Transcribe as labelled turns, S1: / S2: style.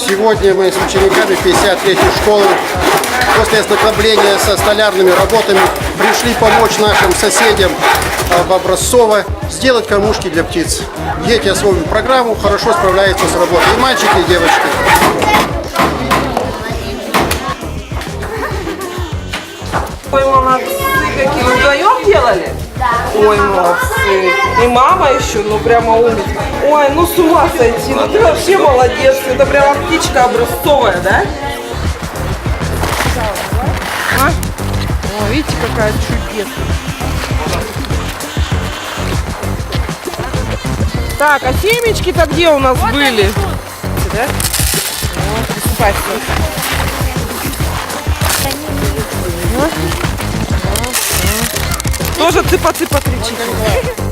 S1: Сегодня мы с учениками 53-й школы после ознакомления со столярными работами пришли помочь нашим соседям в Образцово сделать кормушки для птиц. Дети освоили программу, хорошо справляются с работой. И мальчики, и девочки.
S2: Ой, молодцы, какие вы вдвоем делали? Да. Ой, молодцы. И мама еще, ну прямо умница. Ой, ну с ума сойти, ну ты вообще молодец. Это прямо птичка образцовая, да? А? О, видите, какая чудесная. Так, а семечки-то где у нас были? Да? Вот, спасибо. Тоже цыпа-цыпа кричит.